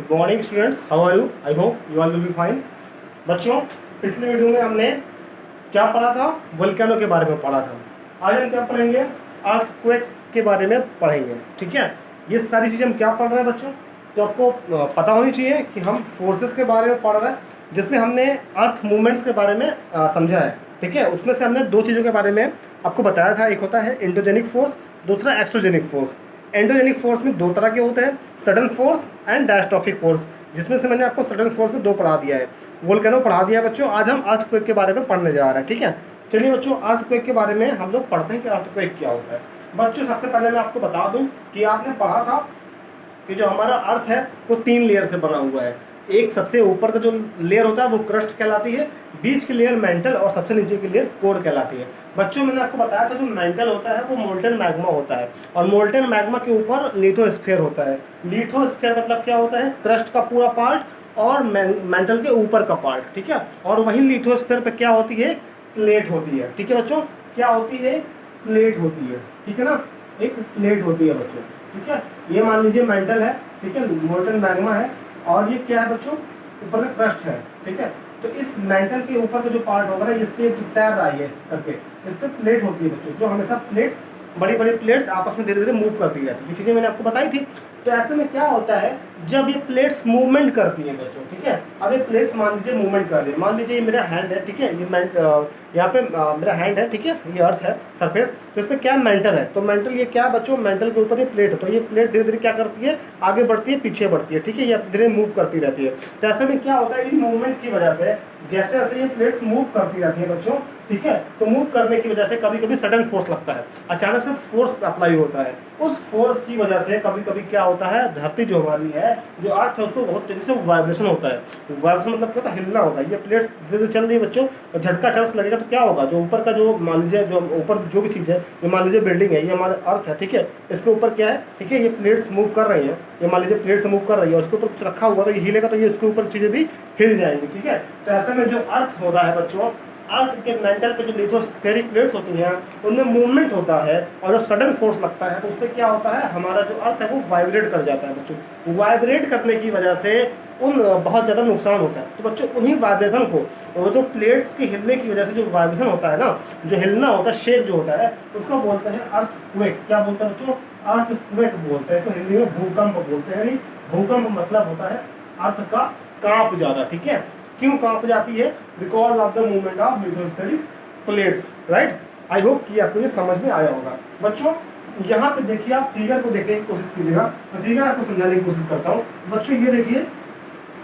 Good morning students, how are you? I hope you all will be fine. बच्चों, पिछले video में हमने क्या पढ़ा था? वोल्केनो के बारे में पढ़ा था। आज हम क्या पढ़ेंगे? अर्थक्वेक्स के बारे में पढ़ेंगे। ठीक है, ये सारी चीज़ें हम क्या पढ़ रहे हैं बच्चों? तो आपको पता होनी चाहिए कि हम फोर्सेस के बारे में पढ़ रहे हैं, जिसमें हमने अर्थ मूवमेंट्स के बारे में समझा है। ठीक है, उसमें से हमने दो चीज़ों के बारे में आपको बताया था। एक होता है एंडोजेनिक फोर्स, दूसरा एक्सोजेनिक फोर्स। एंडोजेनिक फोर्स में दो तरह के होते हैं, sudden force and diastrophic force, जिसमें से मैंने आपको सडन फोर्स में दो पढ़ा दिया है, वोल्केनो पढ़ा दिया है बच्चों। आज हम अर्थक्वेक के बारे में पढ़ने जा रहे हैं। ठीक है, चलिए बच्चों, अर्थक्वेक के बारे में हम लोग पढ़ते हैं कि अर्थक्वेक क्या होता है। बच्चों, सबसे पहले मैं आपको बता दूं कि आपने पढ़ा था कि जो हमारा अर्थ है वो 3 लेयर से बना हुआ है। एक सबसे ऊपर का जो लेयर होता है वो क्रस्ट कहलाती है, बीच की लेयर मेंटल और सबसे नीचे की लेयर कोर कहलाती है। बच्चों, मैंने आपको बताया था जो मेंटल होता है वो मोल्टन मैग्मा होता है, और मोल्टन मैग्मा के ऊपर लिथोस्फीयर होता है। लिथोस्फीयर मतलब क्या होता है? क्रस्ट का पूरा पार्ट और मेंटल के ऊपर का पार्ट। ठीक है, और वहीं लिथोस्फीयर पे क्या होती है? प्लेट होती है। ठीक है बच्चों, क्या होती है? प्लेट होती है। ठीक है ना, एक प्लेट होती है बच्चों। ठीक है, ये मान लीजिए मेंटल है, ठीक है, मोल्टन मैग्मा है, और ये क्या है बच्चों? ऊपर का क्रस्ट है। ठीक है, तो इस मेंटल के ऊपर का जो पार्ट होगा ना, इस पे जो तैर रहा है करके, इस पे प्लेट होती है बच्चों, जो हमेशा प्लेट, बड़ी बड़ी प्लेट्स आपस में धीरे धीरे मूव करती रहती है। ये चीज़ें मैंने आपको बताई थी। तो ऐसे में क्या होता है जब ये प्लेट्स मूवमेंट करती हैं बच्चों? ठीक है, अब ये प्लेट्स मान लीजिए मूवमेंट कर रही है। मान लीजिए ये मेरा हैंड है, ठीक है, ये यहाँ पे मेरा हैंड है, ठीक है, ये अर्थ है सरफेस, तो इसमें क्या मेंटल है, तो मेंटल ये क्या बच्चों? मेंटल के ऊपर ये प्लेट है, तो ये प्लेट धीरे धीरे क्या करती है? आगे बढ़ती है, पीछे बढ़ती है। ठीक है, ये धीरे मूव करती रहती है। तो ऐसे में क्या होता है, इन मूवमेंट की वजह से जैसे जैसे ये प्लेट्स मूव करती रहती है बच्चों, ठीक है, तो मूव करने की वजह से कभी कभी सडन फोर्स लगता है, अचानक से फोर्स अप्लाई होता है। उस फोर्स की वजह से कभी कभी क्या होता है, धरती जो हमारी है, जो अर्थ है, उसको बहुत तेजी से वाइब्रेशन होता है। वाइब्रेशन मतलब क्या होता है? हिलना होता है। ये प्लेट धीरे धीरे चल रही है बच्चों, झटका चांस लगेगा तो क्या होगा? जो ऊपर का जो मान लीजिए, जो ऊपर जो भी चीज़ है, ये मान लीजिए बिल्डिंग है, ये हमारा अर्थ है, ठीक है, इसके ऊपर क्या है? ठीक है, ये प्लेट्स मूव कर रही हैं, ये मान लीजिए प्लेट्स मूव कर रही है, उसके ऊपर कुछ रखा हुआ तो ये हिलेगा, तो ये इसके ऊपर चीज़ें भी हिल जाएंगी। ठीक है, तो ऐसे में जो अर्थ होता है बच्चों, अर्थ के मेंटल पे जो लिथोस्फेरिक प्लेट्स होती हैं उनमें मूवमेंट होता है, और जब सडन फोर्स लगता है तो उससे क्या होता है? हमारा जो अर्थ है वो वाइब्रेट कर जाता है बच्चों। वाइब्रेट करने की वजह से उन बहुत ज़्यादा नुकसान होता है। तो बच्चों, उन्हीं वाइब्रेशन को, वो जो प्लेट्स के हिलने की वजह से जो वाइब्रेशन होता है ना, जो हिलना होता है, शेक जो होता है, उसको बोलते हैं अर्थक्वेक। क्या बोलते हैं बच्चों? अर्थक्वेक बोलते हैं। इसको हिंदी में भूकंप बोलते हैं। भूकंप मतलब होता है अर्थ का कांप जाना। ठीक है, क्यों कांप जाती है? Because of the movement of lithospheric plates. Right, I hope कि आपको ये समझ में आया होगा। बच्चों, यहाँ पे देखिए, आप फिगर को देखने की कोशिश कीजिएगा। मैं फिगर आपको समझाने की कोशिश करता हूँ। बच्चों, ये देखिए,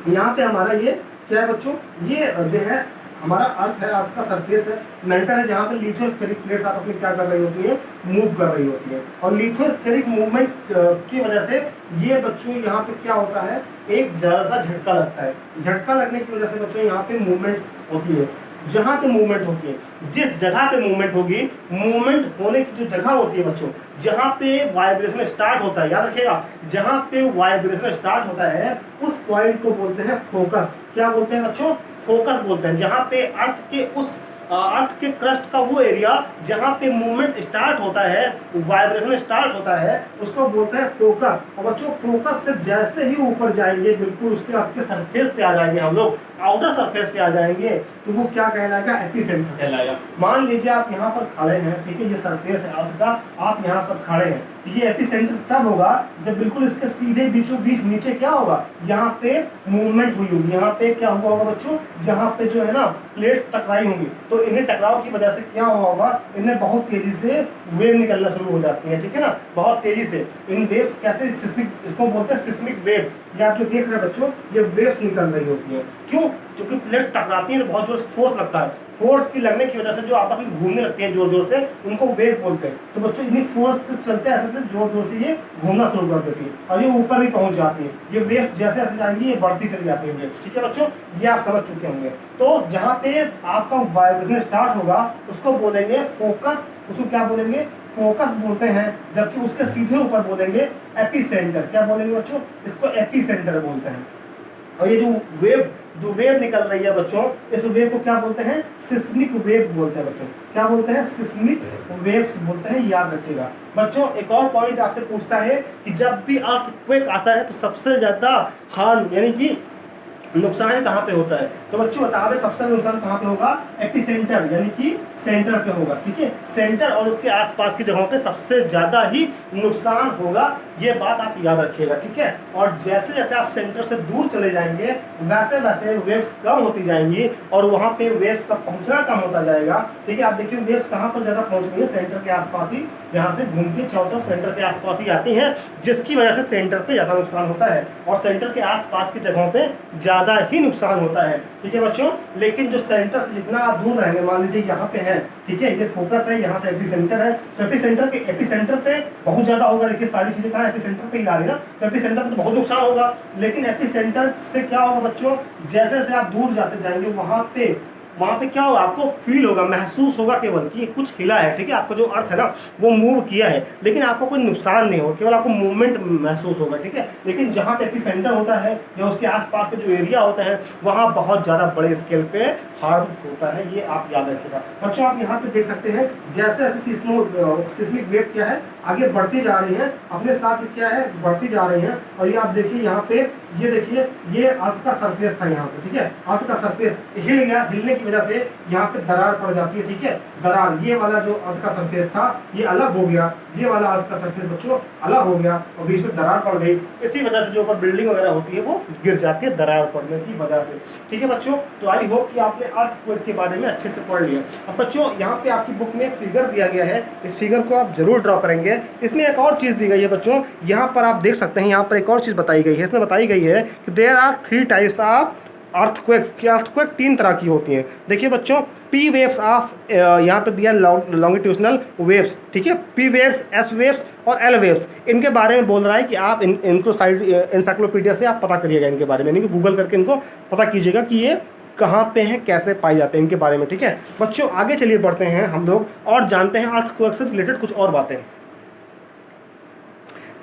यहाँ पे हमारा ये क्या है बच्चों? ये जो है हमारा अर्थ है, अर्थ का सरफेस है, मेंटल है, जहाँ पे लिथोस्फेरिक प्लेट्स आपस में क्या कर रही होती है? मूव कर रही होती है। और लिथोस्फेरिक मूवमेंट की वजह से ये बच्चों यहाँ पे क्या होता है? एक जरा सा झटका लगता है। झटका लगने की वजह से बच्चों यहाँ पे मूवमेंट होती है। जहाँ पे मूवमेंट होती है, जिस जगह पे मूवमेंट होगी, मूवमेंट होने की जो जगह होती है बच्चों, जहाँ पे वाइब्रेशन स्टार्ट होता है, याद रखिएगा, जहाँ पे वाइब्रेशन स्टार्ट होता है उस पॉइंट को बोलते हैं फोकस। क्या बोलते हैं बच्चों? फोकस बोलते हैं। जहाँ पे अर्थ के क्रस्ट का वो एरिया जहाँ पे मूवमेंट स्टार्ट होता है, वाइब्रेशन स्टार्ट होता है, उसको बोलते हैं फोकस। और बच्चों, फोकस से जैसे ही ऊपर जाएंगे, बिल्कुल उसके अर्थ के सरफेस पे आ जाएंगे हम लोग, आउटर सरफेस पे आ जाएंगे, तो वो क्या कहलाएगा? एपिसेंटर कहलाएगा। मान लीजिए आप यहाँ पर खड़े हैं, ठीक है, ये सरफेस है अर्थ का, आप यहाँ पर खड़े हैं, ये एपिसेंटर तब होगा जब बिल्कुल इसके सीधे बीचों बीच नीचे क्या होगा? यहाँ पे मूवमेंट हुई होगी। यहाँ पे क्या हुआ होगा बच्चों? यहाँ पे जो है ना, प्लेट टकराई होंगी, तो इन्हें टकराव की वजह से क्या हुआ होगा? इन्हें बहुत तेजी से वेव निकलना शुरू हो जाती है। ठीक है ना, बहुत तेजी से इन वेव्स कैसे? सिस्मिक, इसको बोलते हैं सिस्मिक वेव। ये आप जो देख रहे हैं बच्चों, ये वेव्स निकल रही होती है। क्यों? क्योंकि प्लेट टकराती है तो बहुत जोर से फोर्स लगता है। फोर्स की लगने की वजह से जो आपस में घूमने लगती है जोर जोर से, उनको वेव बोलते हैं। तो बच्चों, इन्हीं फोर्स के चलते ऐसे जोर जोर से ये घूमना शुरू कर देती है, और ये ऊपर भी पहुंच जाती है। ये वेव जैसे जैसे जाएंगी, ये बढ़ती चली जाती है वेव्स। ठीक है बच्चों, ये आप समझ चुके होंगे। तो जहाँ पे आपका वाइब्रेशन स्टार्ट होगा उसको बोलेंगे फोकस। उसको क्या बोलेंगे? फोकस बोलते हैं। जबकि उसके सीधे ऊपर बोलेंगे एपिसेंटर। क्या बोलेंगे बच्चों? इसको एपिसेंटर बोलते हैं। और ये जो वेव निकल रही है बच्चों, इस वेव को क्या बोलते हैं? सिस्मिक वेव बोलते हैं बच्चों। क्या बोलते हैं? सिस्मिक वेव्स बोलते हैं, याद रखिएगा बच्चों। एक और पॉइंट आपसे पूछता है कि जब भी अर्थक्वेक आता है तो सबसे ज्यादा हार्म यानी कि नुकसान कहाँ पे होता है? तो बच्चों बता दें सबसे नुकसान कहाँ पे होगा? एपिसेंटर यानी कि सेंटर पे होगा, ठीक है। सेंटर और उसके आसपास की जगहों पे सबसे ज्यादा ही नुकसान होगा, ये बात आप याद रखिएगा, ठीक है। और जैसे जैसे आप सेंटर से दूर चले जाएंगे वैसे वैसे वेव्स कम होती जाएंगी और वहां पे वेव्स का पहुंचना कम होता जाएगा, ठीक है। आप देखिए वेव्स कहाँ पर ज्यादा पहुंच रही है? सेंटर के आसपास ही, यहाँ से घूम के चारों तरफ सेंटर के आसपास ही आती है, जिसकी वजह से सेंटर पे ज्यादा नुकसान होता है और सेंटर के आसपास की जगहों पे ज्यादा ही नुकसान होता है, ठीक है बच्चों। लेकिन जो सेंटर से जितना आप दूर रहेंगे, मान लीजिए यहाँ पे है, ठीक है, ये फोकस है, यहाँ से एपिसेंटर है, तो एपिसेंटर पे बहुत ज्यादा होगा। देखिए सारी चीजें कहाँ एपिसेंटर पे ही आ रही है ना, तो एपिसेंटर पे तो बहुत नुकसान होगा। लेकिन एपिसेंटर से क्या होगा बच्चों? जैसे जैसे आप दूर जाते जाएंगे वहां पे क्या होगा? आपको फील होगा, महसूस होगा केवल कि कुछ हिला है, ठीक है। आपका जो अर्थ है ना वो मूव किया है, लेकिन आपको कोई नुकसान नहीं होगा, केवल आपको मूवमेंट महसूस होगा, ठीक है। लेकिन जहाँ पे एपिसेंटर होता है या उसके आसपास के जो एरिया होता है वहाँ बहुत ज़्यादा बड़े स्केल पे हार्म होता है, ये आप याद रखिएगा बच्चों। आप यहाँ पे देख सकते हैं जैसे जैसे सिस्मिक वेव क्या है आगे बढ़ती जा रही है, अपने साथ क्या है बढ़ती जा रही है। और ये आप देखिए यहाँ पे, ये देखिए ये अर्थ का सरफेस था यहाँ पे, ठीक है। अर्थ का सरफेस हिल गया, हिलने की वजह से यहाँ पे दरार पड़ जाती है, ठीक है। दरार, ये वाला जो अर्थ का सरफेस था ये अलग हो गया, ये वाला अर्थ का सरफेस बच्चों अलग हो गया और बीच में दरार पड़ गई। इसी वजह से जो ऊपर बिल्डिंग वगैरह होती है वो गिर जाती है दरार पड़ने की वजह से, ठीक है बच्चों। तो आई होप कि आपने अर्थक्वेक के बारे में अच्छे से पढ़ लिया। अब बच्चों यहाँ पे आपकी बुक में फिगर दिया गया है, इस फिगर को आप जरूर ड्रॉ करेंगे। इसमें एक और चीज दी गई है बच्चों, यहाँ पर आप देख सकते हैं, यहाँ पर एक और चीज बताई गई है। इसमें बताई गई है कि there are 3 types of earthquakes. की अर्थक्वेक 3 तरह की होती हैं। देखिए बच्चों, पी वेव्स ऑफ, यहाँ पे दिया लॉन्गिट्यूशनल वेव्स, ठीक है। पी वेव्स, एस वेव्स और एल वेव्स, इनके बारे में बोल रहा है कि आप इनको साइड एनसाइक्लोपीडिया से आप पता करिएगा इनके बारे में, यानी कि गूगल करके इनको पता कीजिएगा कि ये कहाँ पे हैं, कैसे पाए जाते हैं, इनके बारे में, ठीक है बच्चों। आगे चलिए बढ़ते हैं हम लोग और जानते हैं अर्थक्वेक से रिलेटेड कुछ और बातें।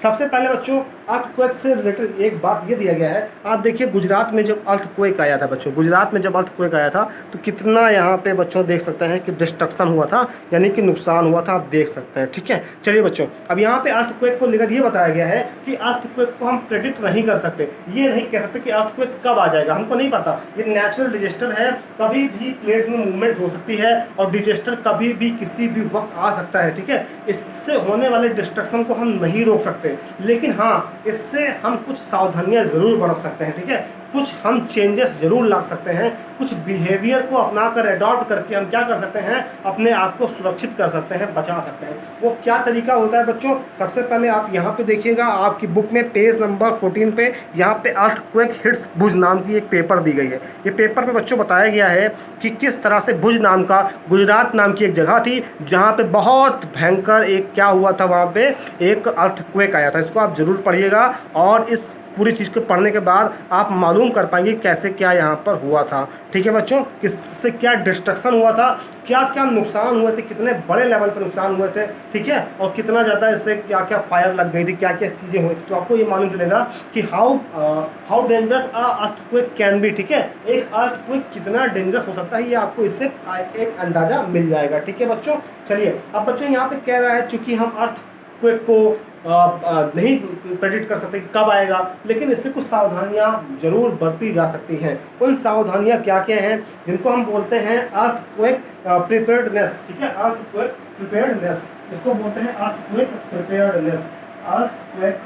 सबसे पहले बच्चों अर्थक्वेक से रिलेटेड एक बात ये दिया गया है, आप देखिए गुजरात में जब अर्थक्वेक आया था बच्चों, गुजरात में जब अर्थक्वेक आया था तो कितना यहाँ पे बच्चों देख सकते हैं कि डिस्ट्रक्शन हुआ था, यानी कि नुकसान हुआ था, आप देख सकते हैं, ठीक है। चलिए बच्चों, अब यहाँ पे अर्थक्वेक को लेकर ये बताया गया है कि अर्थक्वेक को हम प्रेडिक्ट नहीं कर सकते, ये नहीं कह सकते कि अर्थक्वेक कब आ जाएगा, हमको नहीं पता। ये नेचुरल डिजास्टर है, कभी भी प्लेट्स में मूवमेंट हो सकती है और डिजास्टर कभी भी किसी भी वक्त आ सकता है, ठीक है। इससे होने वाले डिस्ट्रक्शन को हम नहीं रोक सकते, लेकिन हाँ इससे हम कुछ सावधानियां जरूर बरत सकते हैं, ठीक है। कुछ हम चेंजेस जरूर ला सकते हैं, कुछ बिहेवियर को अपनाकर अडॉप्ट करके हम क्या कर सकते हैं, अपने आप को सुरक्षित कर सकते हैं, बचा सकते हैं। वो क्या तरीका होता है बच्चों? सबसे पहले आप यहाँ पे देखिएगा, आपकी बुक में पेज नंबर 14 पे यहाँ पे अर्थक्वेक हिट्स भुज नाम की एक पेपर दी गई है। ये पेपर पे बच्चों बताया गया है कि किस तरह से भुज नाम का, गुजरात नाम की एक जगह थी जहाँ पे बहुत भयंकर एक क्या हुआ था, वहाँ पे एक अर्थक्वेक आया था। इसको आप जरूर पढ़िएगा और इस पूरी चीज़ को पढ़ने के बाद आप मालूम कर पाएंगे कैसे क्या यहाँ पर हुआ था, ठीक है बच्चों। किससे क्या डिस्ट्रक्शन हुआ था, क्या क्या नुकसान हुए थे, कितने बड़े लेवल पर नुकसान हुए थे, ठीक है, और कितना ज़्यादा इससे क्या क्या फायर लग गई थी, क्या क्या चीज़ें हुई थी। तो आपको ये मालूम चलेगा कि how dangerous a earthquake can be, ठीक है। एक अर्थक्वेक कितना डेंजरस हो सकता है ये आपको इससे एक अंदाजा मिल जाएगा, ठीक है बच्चों। चलिए अब बच्चों यहाँ पे कह रहा है चूँकि हम अर्थक्वेक को नहीं प्रेडिक्ट कर सकते कब आएगा, लेकिन इससे कुछ सावधानियां जरूर बरती जा सकती हैं। उन सावधानियां क्या क्या हैं, जिनको हम बोलते हैं अर्थक्वेक प्रिपेयर्डनेस, ठीक है। अर्थक्वेक प्रिपेयर्डनेस, इसको बोलते हैं अर्थक्वेक प्रिपेयर्डनेस, अर्थक्वेक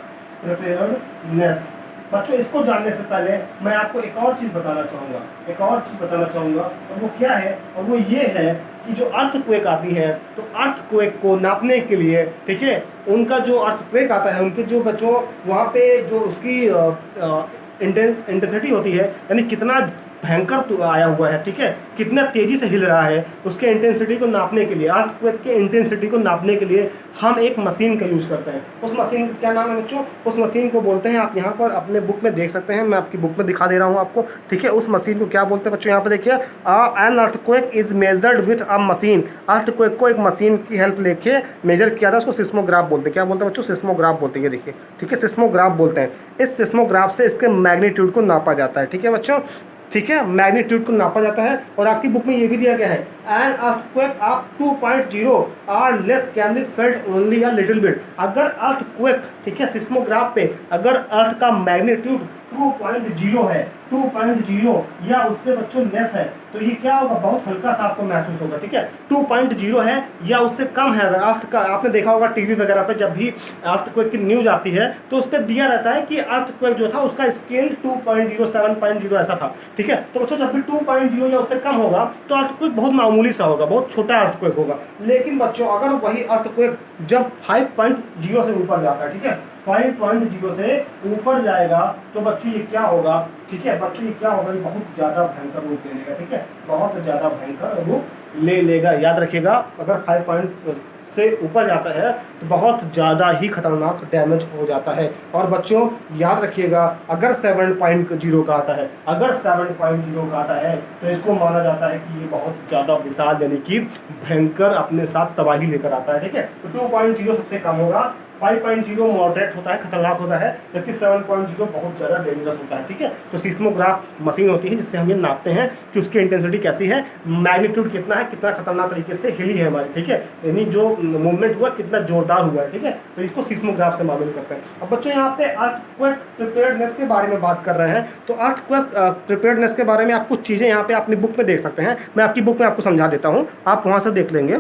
प्रिपेयर्डनेस। बच्चों इसको जानने से पहले मैं आपको एक और चीज़ बताना चाहूँगा, और वो क्या है, और वो ये है कि जो अर्थक्वेक आती है तो अर्थक्वेक को नापने के लिए, ठीक है, उनका जो अर्थक्वेक आता है उनके जो बच्चों वहाँ पे जो उसकी इंटेंसिटी होती है, यानी कितना भयंकर आया हुआ है, ठीक है, कितना तेजी से हिल रहा है, उसके इंटेंसिटी को नापने के लिए, अर्थक्वेक के इंटेंसिटी को नापने के लिए हम एक मशीन का यूज़ करते हैं। उस मशीन का क्या नाम है बच्चों? उस मशीन को बोलते हैं, आप यहाँ पर अपने बुक में देख सकते हैं, मैं आपकी बुक में दिखा दे रहा हूँ आपको, ठीक है। उस मशीन को क्या बोलते हैं बच्चों? यहाँ पर देखिए, an earthquake is measured with a machine. Earthquake को एक मशीन की हेल्प लेके मेजर किया था, उसको सिस्मोग्राफ बोलते हैं। क्या बोलते हैं बच्चों? सिस्मोग्राफ बोलते हैं, देखिए, ठीक है, सिस्मोग्राफ बोलते हैं। इस सिस्मोग्राफ से इसके मैग्नीट्यूड को नापा जाता है, ठीक है बच्चों, ठीक है, मैग्नीट्यूड को नापा जाता है। और आपकी बुक में ये भी दिया गया है, an earthquake of 2.0 or less can be felt only a little bit. अगर अर्थक्वेक, ठीक है, सिस्मोग्राफ पे अगर अर्थ का मैग्नीट्यूड 2.0 है, 2.0 या उससे बच्चों लेस है, तो ये क्या होगा? बहुत हल्का सा आपको महसूस होगा, ठीक है। 2.0 है या उससे कम है, अगर अर्थ का, आपने देखा होगा टीवी वगैरह पे जब भी अर्थक्वेक की न्यूज आती है तो उस पर दिया रहता है कि अर्थक्वेक जो था उसका स्केल 2.0, 7.0 ऐसा था, ठीक है। तो बच्चों जब भी 2.0 या उससे कम होगा तो अर्थक्वेक बहुत मामूली सा होगा, बहुत छोटा अर्थक्वेक होगा। लेकिन बच्चों अगर वही अर्थक्वेक जब 5.0 से ऊपर जाता है, ठीक है, 5.0 से ऊपर जाएगा तो बच्चों ये क्या होगा? ठीक है बच्चों, ये क्या होगा? ये बहुत ज्यादा भयंकर रूप ले लेगा, ठीक है, बहुत ज्यादा भयंकर रूप ले लेगा। याद रखिएगा, अगर 5 से ऊपर जाता है तो बहुत ज़्यादा ही खतरनाक डैमेज हो जाता है। और बच्चों याद रखिएगा, अगर 7.0 का आता है, अगर 7.0 का आता है तो इसको माना जाता है कि ये बहुत ज़्यादा विशाल यानी कि भयंकर अपने साथ तबाही लेकर आता है, ठीक है। तो 2.0 सबसे कम होगा, 5.0 मॉडरेट होता है, खतरनाक होता है, जबकि 7.0 बहुत ज़्यादा डेंजरस होता है, ठीक है। तो सिस्मोग्राफ मशीन होती है जिससे हम ये नापते हैं कि उसकी इंटेंसिटी कैसी है, मैग्नीट्यूड कितना है, कितना खतरनाक तरीके से हिली है हमारी, ठीक है, यानी जो मूवमेंट हुआ कितना जोरदार हुआ है, ठीक है। तो इसको सिस्मोग्राफ से मालूम करते हैं। अब बच्चों यहाँ पे अर्थक्वेक प्रिपेयर्डनेस के बारे में बात कर रहे हैं, तो अर्थक्वेक प्रिपेयर्डनेस के बारे में आप कुछ चीज़ें यहाँ पे अपनी बुक में देख सकते हैं। मैं आपकी बुक में आपको समझा देता हूँ, आप वहाँ से देख लेंगे।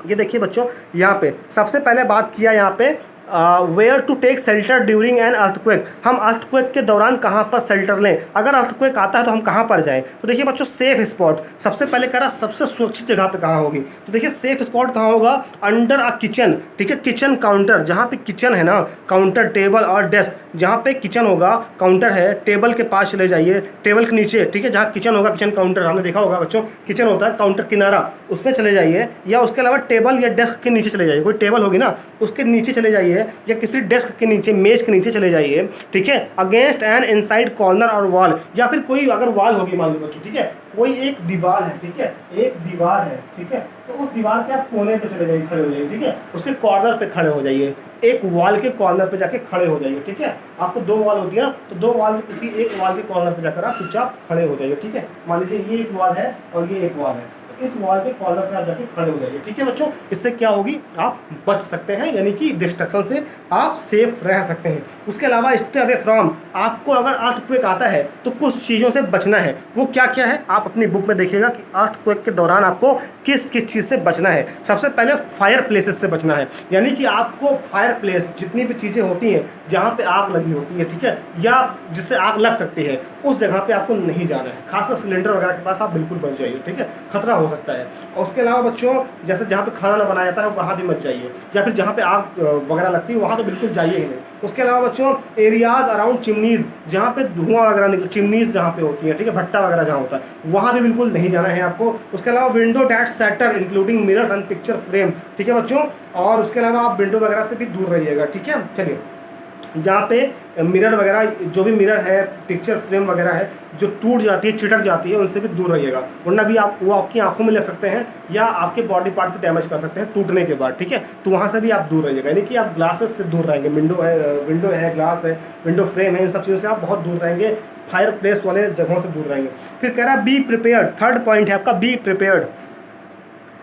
ये देखिए बच्चों, यहाँ पे सबसे पहले बात किया यहाँ पे where to take shelter during an earthquake. हम अर्थक्वेक के दौरान कहाँ पर शेल्टर लें, अगर अर्थक्वेक आता है तो हम कहाँ पर जाएं? तो देखिए बच्चों, सेफ स्पॉट सबसे पहले कह रहा, सबसे सुरक्षित जगह पे कहाँ होगी? तो देखिए सेफ स्पॉट कहाँ होगा? अंडर अ किचन, ठीक है, किचन काउंटर, जहाँ पे किचन है ना, काउंटर, टेबल और डेस्क, जहाँ पे किचन होगा, काउंटर है, टेबल के पास चले जाइए, टेबल के नीचे, ठीक है, जहाँ किचन होगा, किचन काउंटर हमने देखा होगा बच्चों, किचन होता है, काउंटर किनारा, उसमें चले जाइए, या उसके अलावा टेबल या डेस्क के नीचे चले जाइए, कोई टेबल होगी ना उसके नीचे चले जाइए, या किसी डेस्क के नीचे, मेज के नीचे चले जाइए, ठीक है। अगेंस्ट एन इनसाइड कॉर्नर और वॉल, या फिर कोई अगर वॉल होगी मान लो बच्चों, ठीक है, कोई एक दीवार है, ठीक है, एक दीवार है, ठीक है, तो उस दीवार के आप कोने पे चले जाइए, खड़े हो जाइए, ठीक है, उसके कॉर्नर पे खड़े हो जाइए, एक वॉल के कॉर्नर पे जाके खड़े हो जाइए, ठीक है। आपको 2 वॉल होती है ना, तो 2 वॉल किसी एक वॉल के कॉर्नर पे जाकर आप चुपचाप खड़े हो जाइए, ठीक है। मान लीजिए ये एक वॉल है और ये एक वॉल है, इस वॉल के कॉर्नर पे आप जाके खड़े हो जाइए, ठीक है बच्चों। इससे क्या होगी? आप बच सकते हैं, यानी कि डिस्ट्रक्शन से आप सेफ रह सकते हैं। उसके अलावा स्टे अवे फ्रॉम, आपको अगर अर्थक्वेक आता है तो कुछ चीज़ों से बचना है, वो क्या क्या है आप अपनी बुक में देखिएगा कि अर्थक्वेक के दौरान आपको किस किस चीज़ से बचना है। सबसे पहले फायर प्लेसेस से बचना है, यानी कि आपको फायर प्लेस, जितनी भी चीज़ें होती हैं जहाँ पे आग लगी होती है, ठीक है, या जिससे आग लग सकती है, उस जगह पे आपको नहीं जाना है। खासकर सिलेंडर वगैरह के पास आप बिल्कुल बच जाइए, ठीक है, खतरा हो सकता है। और उसके अलावा बच्चों, जैसे जहाँ पे खाना ना बनाया जाता है वहाँ भी मत जाइए, या फिर जहाँ पे आग वगैरह लगती है वहाँ तो बिल्कुल जाइए ही नहीं। उसके अलावा बच्चों, एरियाज अराउंड चिमनीज, जहाँ पे धुआं वगैरह निकल, चिमनीज जहाँ पे होती है, ठीक है, भट्टा वगैरह जहाँ होता है, वहाँ भी बिल्कुल नहीं जाना है आपको। उसके अलावा window that shatter including mirrors and picture frame, ठीक है बच्चों, और उसके अलावा आप विंडो वगैरह से भी दूर रहिएगा, ठीक है। चलिए, जहाँ पे मिरर वगैरह, जो भी मिरर है, पिक्चर फ्रेम वगैरह है, जो टूट जाती है, चिटक जाती है, उनसे भी दूर रहिएगा, वरना भी वो आपकी आंखों में लग सकते हैं या आपके बॉडी पार्ट को डैमेज कर सकते हैं टूटने के बाद, ठीक है। तो वहाँ से भी आप दूर रहिएगा, यानी कि आप ग्लासेस से दूर रहेंगे, विंडो है, ग्लास है, विंडो फ्रेम है, इन सब चीज़ों से आप बहुत दूर रहेंगे, फायर प्लेस वाले जगहों से दूर रहेंगे। फिर कह रहा है बी प्रिपेयर्ड, थर्ड पॉइंट है आपका बी प्रिपेयर्ड।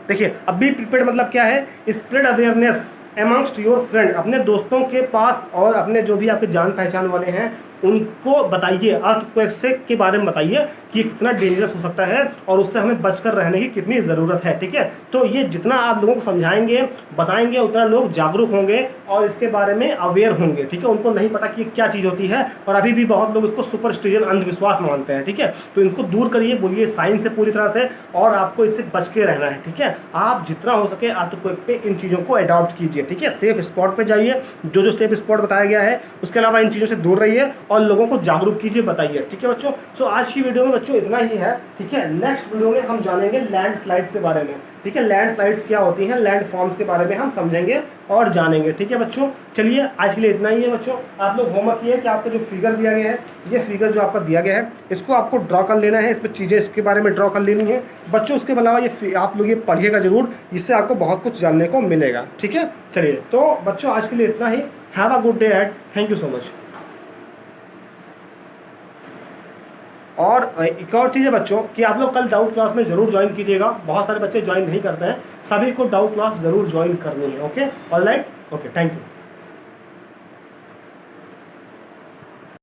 देखिए, अब बी प्रिपेयर्ड मतलब क्या है? Spread awareness amongst your friend, अपने दोस्तों के पास और अपने जो भी आपके जान पहचान वाले हैं उनको बताइए, अर्थक्वेक से के बारे में बताइए कि ये कितना डेंजरस हो सकता है और उससे हमें बचकर रहने की कितनी ज़रूरत है, ठीक है। तो ये जितना आप लोगों को समझाएंगे, बताएंगे, उतना लोग जागरूक होंगे और इसके बारे में अवेयर होंगे, ठीक है। उनको नहीं पता कि क्या चीज़ होती है और अभी भी बहुत लोग इसको सुपरस्टिशन, अंधविश्वास मानते हैं, ठीक है। तो इनको दूर करिए, बोलिए साइंस से पूरी तरह से, और आपको इससे बच के रहना है, ठीक है। आप जितना हो सके अर्थक्वेक पे इन चीज़ों को अडॉप्ट कीजिए। कीजिए, ठीक है, सेफ स्पॉट पे जाइए, जो सेफ स्पॉट बताया गया है, उसके अलावा इन चीज़ों से दूर रहिए और लोगों को जागरूक कीजिए, बताइए, ठीक है बच्चों। सो आज की वीडियो में बच्चों इतना ही है, ठीक है। नेक्स्ट वीडियो में हम जानेंगे लैंड स्लाइड्स के बारे में, ठीक है, लैंड स्लाइड्स क्या होती हैं, लैंड फॉर्म्स के बारे में हम समझेंगे और जानेंगे, ठीक है बच्चों। चलिए आज के लिए इतना ही है बच्चों। आप लोग होमवर्क ये है कि आपका जो फिगर दिया गया है, ये फिगर जो आपका दिया गया है, इसको आपको ड्रॉ कर लेना है, इस पर चीज़ें इसके बारे में ड्रॉ कर लेनी है बच्चों। उसके अलावा ये आप लोग ये पढ़िएगा जरूर, इससे आपको बहुत कुछ जानने को मिलेगा, ठीक है। चलिए तो बच्चों आज के लिए इतना ही। Have a good day at, thank you so much. और एक और चीज़ है बच्चों कि आप लोग कल डाउट क्लास में जरूर ज्वाइन कीजिएगा, बहुत सारे बच्चे ज्वाइन नहीं करते हैं, सभी को डाउट क्लास जरूर ज्वाइन करनी है। Okay, alright, okay, thank you.